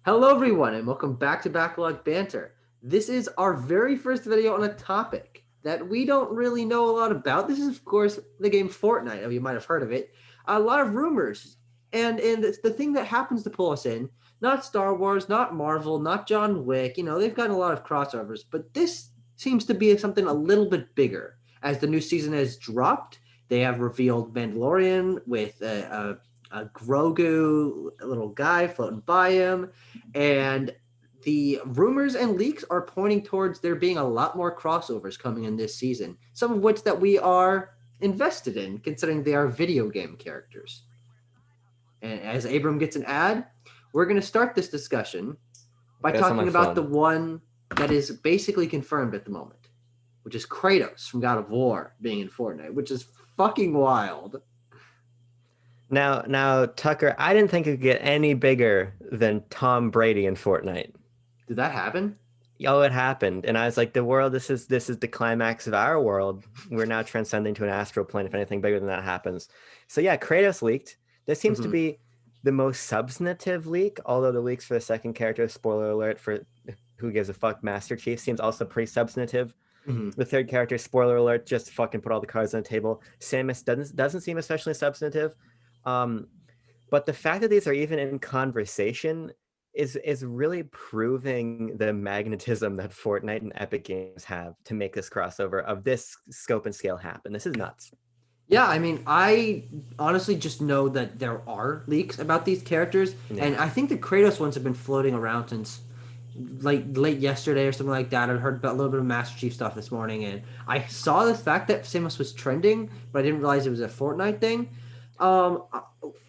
Hello, everyone, and welcome back to Backlog Banter. This is our very first video on a topic that we don't really know a lot about. This is, of course, the game Fortnite. You might have heard of it. A lot of rumors, and it's the thing that happens to pull us in. Not Star Wars, not Marvel, not John Wick. They've gotten a lot of crossovers, but this seems to be something a little bit bigger. As the new season has dropped, they have revealed Mandalorian with a Grogu little guy floating by him. And the rumors and leaks are pointing towards there being a lot more crossovers coming in this season, some of which that we are invested in, considering they are video game characters. And as Abram gets an ad, we're going to start this discussion by Okay, that's on talking my about the phone. one that is basically confirmed at the moment, which is Kratos from God of War being in Fortnite, which is fucking wild. Now, Tucker, I didn't think it could get any bigger than Tom Brady in Fortnite. Did that happen? Oh, it happened, and I was like, the world. This is the climax of our world. We're now transcending to an astral plane. If anything bigger than that happens, so yeah, Kratos leaked. This seems to Mm-hmm. be the most substantive leak. Although the leaks for the second character, spoiler alert for who gives a fuck, Master Chief seems also pretty substantive. Mm-hmm. The third character, spoiler alert, just fucking put all the cards on the table. Samus doesn't seem especially substantive. Um, but the fact that these are even in conversation is really proving the magnetism that Fortnite and Epic Games have to make this crossover of this scope and scale happen. This is nuts. Yeah, I mean, I honestly just know that there are leaks about these characters, and Yeah. I think the Kratos ones have been floating around since like late yesterday or something like that. I heard about a little bit of Master Chief stuff this morning, and I saw the fact that Samus was trending, but I didn't realize it was a Fortnite thing. Um, uh,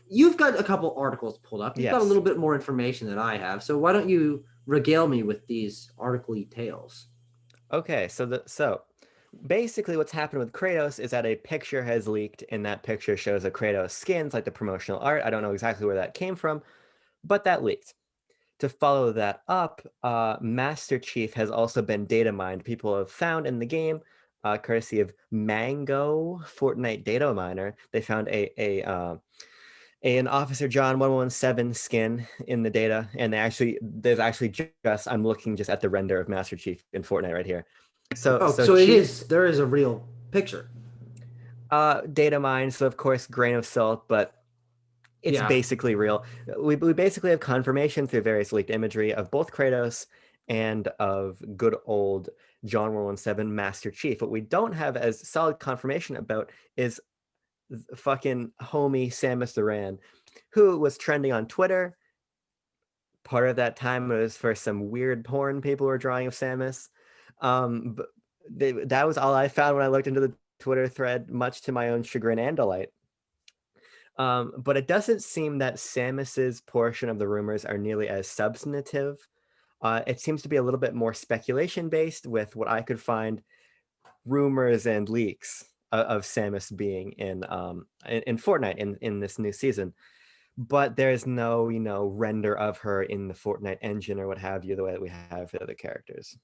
you've got a couple articles pulled up. You've got a Yes. little bit more information than I have, so why don't you regale me with these article tales? Okay, so basically what's happened with Kratos is that a picture has leaked, and that picture shows a Kratos skins, like the promotional art. I don't know exactly where that came from, but that leaked. To follow that up, Master Chief has also been data mined. People have found in the game, courtesy of Mango Fortnite data miner, they found an Officer John 117 skin in the data, and there's actually just I'm looking just at the render of Master Chief in Fortnite right here. So Oh, so so it Chief is. There is a real picture. data mine, so of course grain of salt, but it's Yeah. basically real. We basically have confirmation through various leaked imagery of both Kratos and of good old John 117 Master Chief. What we don't have as solid confirmation about is fucking homie Samus Aran, who was trending on Twitter. Part of that time was for some weird porn people were drawing of Samus. But that was all I found when I looked into the Twitter thread, much to my own chagrin and delight. But it doesn't seem that Samus's portion of the rumors are nearly as substantive. It seems to be a little bit more speculation based with what I could find rumors and leaks of Samus being in Fortnite in this new season. But there's no, render of her in the Fortnite engine or what have you, the way that we have for other characters.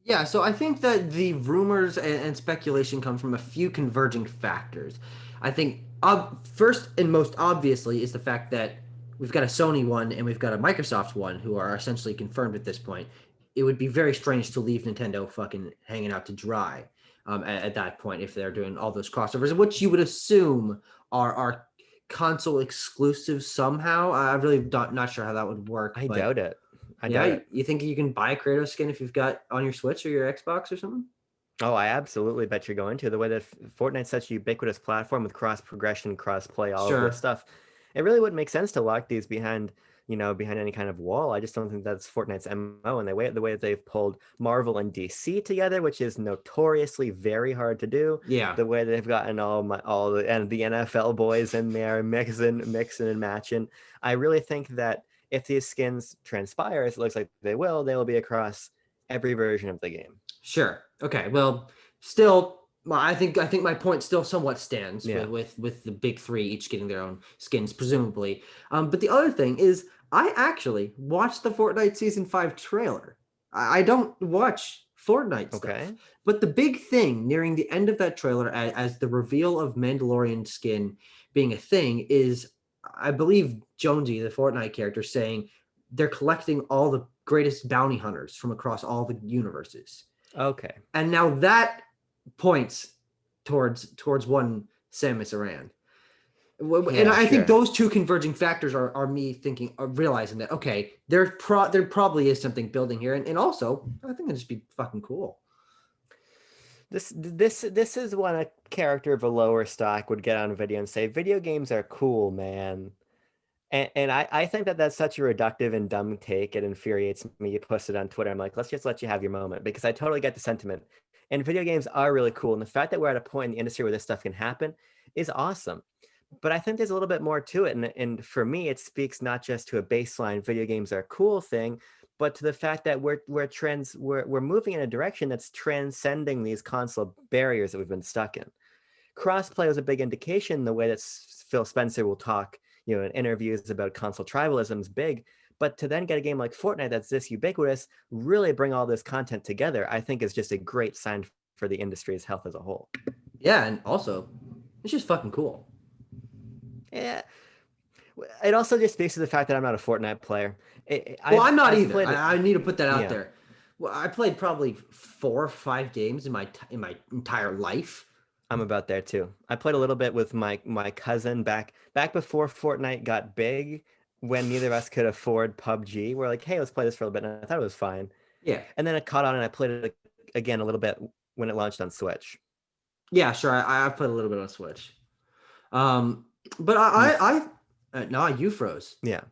Yeah, so I think that the rumors and speculation come from a few converging factors. I think first and most obviously is the fact that we've got a Sony one and we've got a Microsoft one who are essentially confirmed at this point. It would be very strange to leave Nintendo fucking hanging out to dry at that point if they're doing all those crossovers, which you would assume are console exclusive somehow. I'm really not sure how that would work, I but doubt it. I doubt yeah, it. you think you can buy a Kratos skin if you've got on your Switch or your Xbox or something? Oh, I absolutely bet you're going to. The way that Fortnite's such a ubiquitous platform with cross progression, cross play, all of this Sure. stuff, it really wouldn't make sense to lock these behind any kind of wall. I just don't think that's Fortnite's MO. And the way that they've pulled Marvel and DC together, which is notoriously very hard to do. Yeah. The way that they've gotten all the NFL boys in there mixing and matching. I really think that if these skins transpire, as it looks like they will be across every version of the game. Sure. Okay. Well, still, I think my point still somewhat stands Yeah. with the big three each getting their own skins, presumably. But the other thing is, I actually watched the Fortnite Season 5 trailer. I don't watch Fortnite stuff. Okay. But the big thing nearing the end of that trailer, as the reveal of Mandalorian skin being a thing, is I believe Jonesy, the Fortnite character, saying they're collecting all the greatest bounty hunters from across all the universes. Okay. And now that points towards one Samus Aran. And Yeah, I think sure. those two converging factors are me thinking, realizing that, okay, there probably is something building here. And also, I think it'd just be fucking cool. This is when a character of a lower stock would get on a video and say, "Video games are cool, man." And I think that that's such a reductive and dumb take. It infuriates me. You post it on Twitter. I'm like, let's just let you have your moment because I totally get the sentiment. And video games are really cool. And the fact that we're at a point in the industry where this stuff can happen is awesome. But I think there's a little bit more to it. And for me, it speaks not just to a baseline video games are cool thing, but to the fact that we're moving in a direction that's transcending these console barriers that we've been stuck in. Crossplay was a big indication, the way that Phil Spencer will talk, in interviews about console tribalism is big. But to then get a game like Fortnite that's this ubiquitous, really bring all this content together, I think is just a great sign for the industry's health as a whole. Yeah, and also, it's just fucking cool. Yeah. It also just speaks to the fact that I'm not a Fortnite player. Well, I'm not I've either. played it. I need to put that out Yeah, there. Well, I played probably 4 or 5 games in my entire life. I'm about there too. I played a little bit with my cousin back before Fortnite got big, when neither of us could afford PUBG. We're like, hey, let's play this for a little bit, and I thought it was fine. Yeah, And then it caught on, and I played it again a little bit when it launched on Switch. yeah, sure. I've played a little bit on Switch. But You, nah, you froze. yeah.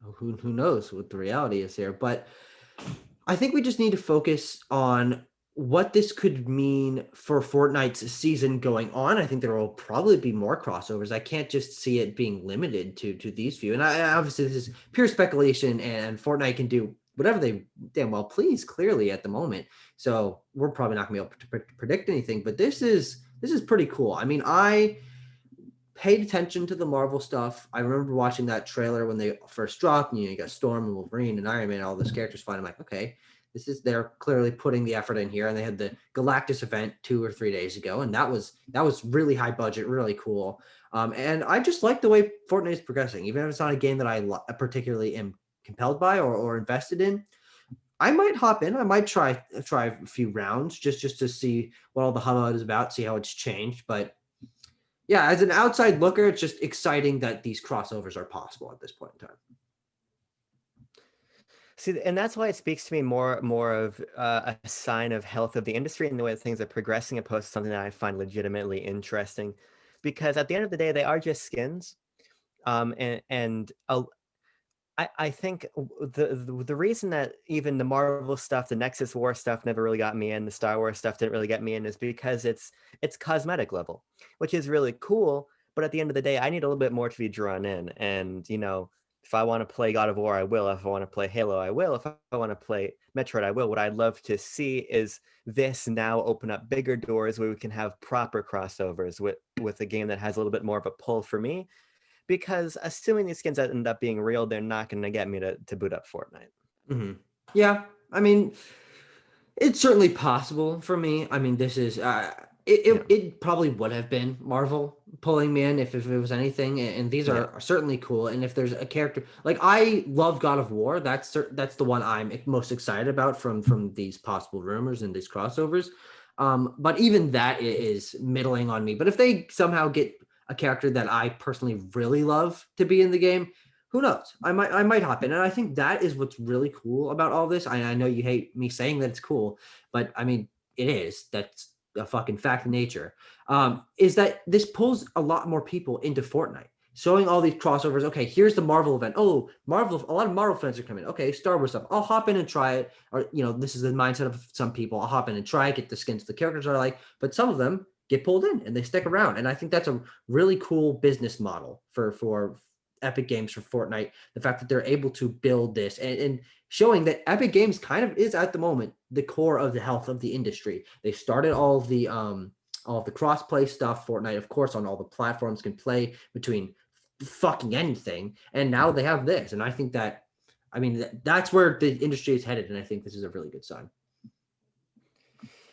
Who knows what the reality is here? But I think we just need to focus on what this could mean for Fortnite's season going on. I think there will probably be more crossovers. I can't just see it being limited to these few. And obviously this is pure speculation, and Fortnite can do whatever they damn well please, clearly at the moment. So we're probably not gonna be able to predict anything. But this is pretty cool. I mean, I paid attention to the Marvel stuff. I remember watching that trailer when they first dropped, and you got Storm and Wolverine and Iron Man, all those characters fight. I'm like, okay, they're clearly putting the effort in here. And they had the Galactus event 2 or 3 days ago, and that was really high budget, really cool. And I just like the way Fortnite is progressing, even if it's not a game that I particularly am compelled by or invested in. I might hop in. I might try a few rounds just to see what all the hubbub is about, see how it's changed. But yeah, as an outside looker, it's just exciting that these crossovers are possible at this point in time. See, and that's why it speaks to me more of a sign of health of the industry and the way that things are progressing, opposed to something that I find legitimately interesting. Because at the end of the day, they are just skins. And I think the reason that even the Marvel stuff, the Nexus War stuff never really got me in, the Star Wars stuff didn't really get me in, is because it's cosmetic level, which is really cool. But at the end of the day, I need a little bit more to be drawn in. And if I want to play God of War, I will. If I want to play Halo, I will. If I want to play Metroid, I will. What I'd love to see this now open up bigger doors where we can have proper crossovers with a game that has a little bit more of a pull for me, because assuming these skins end up being real, they're not going to get me to boot up Fortnite. Mm-hmm. Yeah, I mean, it's certainly possible for me. I mean, this is it probably would have been Marvel pulling me in if it was anything. And these are certainly cool. And if there's a character like, I love God of War, that's the one I'm most excited about from these possible rumors and these crossovers. But even that is middling on me. But if they somehow get a character that I personally really love to be in the game, who knows? I might hop in. And I think that is what's really cool about all this. I know you hate me saying that it's cool, but I mean, it is. That's a fucking fact of nature. Is that this pulls a lot more people into Fortnite, showing all these crossovers. Okay, here's the Marvel event. Oh, Marvel, a lot of Marvel fans are coming. Okay, Star Wars stuff. I'll hop in and try it. Or, this is the mindset of some people. I'll hop in and try it, get the skins the characters are like, but some of them get pulled in and they stick around. And I think that's a really cool business model for Epic Games, for Fortnite. The fact that they're able to build this and showing that Epic Games kind of is at the moment the core of the health of the industry. They started all of the cross-play stuff. Fortnite, of course, on all the platforms can play between fucking anything. And now they have this. And I think that's where the industry is headed. And I think this is a really good sign.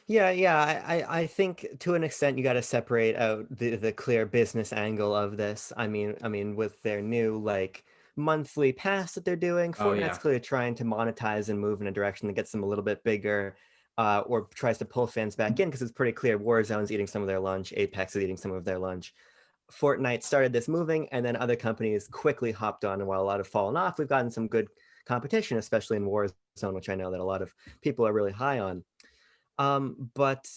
Yeah. I think to an extent you got to separate out the clear business angle of this. I mean, with their new monthly pass that they're doing. Oh Fortnite's yeah. clearly trying to monetize and move in a direction that gets them a little bit bigger, or tries to pull fans back in because it's pretty clear Warzone's eating some of their lunch, Apex is eating some of their lunch. Fortnite started this moving, and then other companies quickly hopped on. And while a lot have fallen off, we've gotten some good competition, especially in Warzone, which I know that a lot of people are really high on. But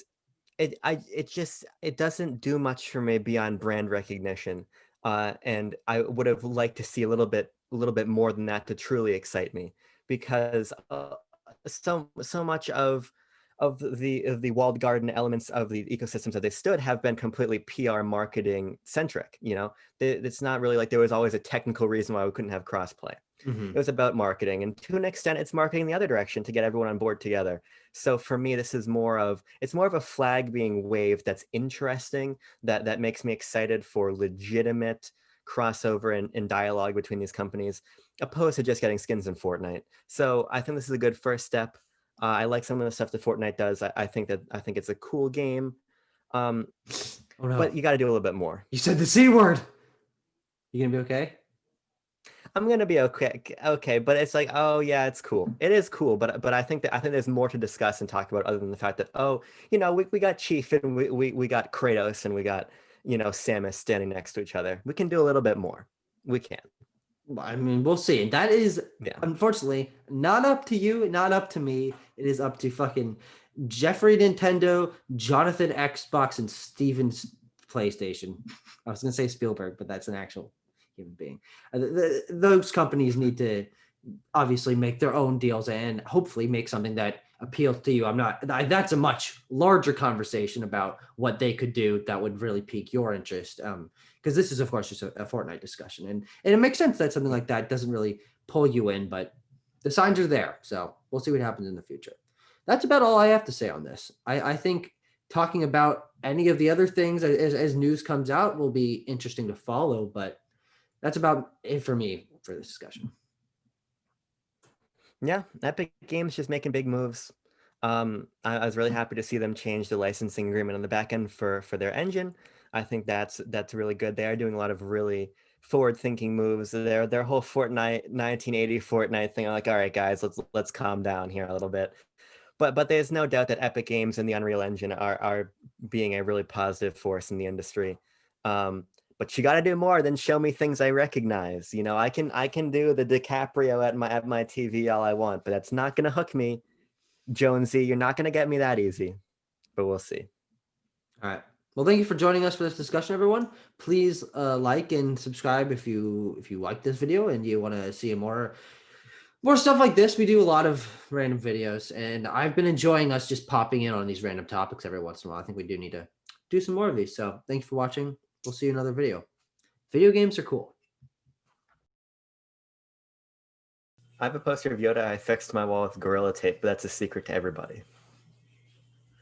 it doesn't do much for me beyond brand recognition, and I would have liked to see a little bit more than that to truly excite me, because so much of the walled garden elements of the ecosystems that they stood have been completely PR marketing centric. It's not really like there was always a technical reason why we couldn't have crossplay. Hmm. It was about marketing, and to an extent it's marketing the other direction to get everyone on board together. So for me, this is more of a flag being waved that's interesting, that makes me excited for legitimate crossover and dialogue between these companies, opposed to just getting skins in Fortnite. So I think this is a good first step. I like some of the stuff that Fortnite does. I think it's a cool game, um, Oh no. but you got to do a little bit more. You said the C word. You gonna be okay? I'm gonna be okay, but it's like, oh yeah, it's cool. It is cool, but I think there's more to discuss and talk about other than the fact that, oh, we got Chief, and we got Kratos, and we got, Samus standing next to each other. We can do a little bit more. We can. I mean, we'll see. And that is Yeah. unfortunately not up to you, not up to me. It is up to fucking Jeffrey Nintendo, Jonathan Xbox, and Steven's PlayStation. I was gonna say Spielberg, but that's an actual human being. Those companies need to obviously make their own deals and hopefully make something that appeals to you. That's a much larger conversation about what they could do that would really pique your interest. Because this is, of course, just a Fortnite discussion. And it makes sense that something like that doesn't really pull you in, but the signs are there. So we'll see what happens in the future. That's about all I have to say on this. I think talking about any of the other things as news comes out will be interesting to follow, but that's about it for me for this discussion. Yeah, Epic Games just making big moves. I was really happy to see them change the licensing agreement on the back end for their engine. I think that's really good. They are doing a lot of really forward-thinking moves. Their whole Fortnite 1980 Fortnite thing. I'm like, all right, guys, let's calm down here a little bit. But there's no doubt that Epic Games and the Unreal Engine are being a really positive force in the industry. But you got to do more than show me things I recognize. I can do the DiCaprio at my TV all I want, but that's not gonna hook me, Jonesy. You're not gonna get me that easy. But we'll see. All right. Well, thank you for joining us for this discussion, everyone. Please like and subscribe if you like this video and you want to see more stuff like this. We do a lot of random videos, and I've been enjoying us just popping in on these random topics every once in a while. I think we do need to do some more of these. So thank you for watching. We'll see you in another video. Video games are cool. I have a poster of Yoda I fixed to my wall with Gorilla Tape, but that's a secret to everybody.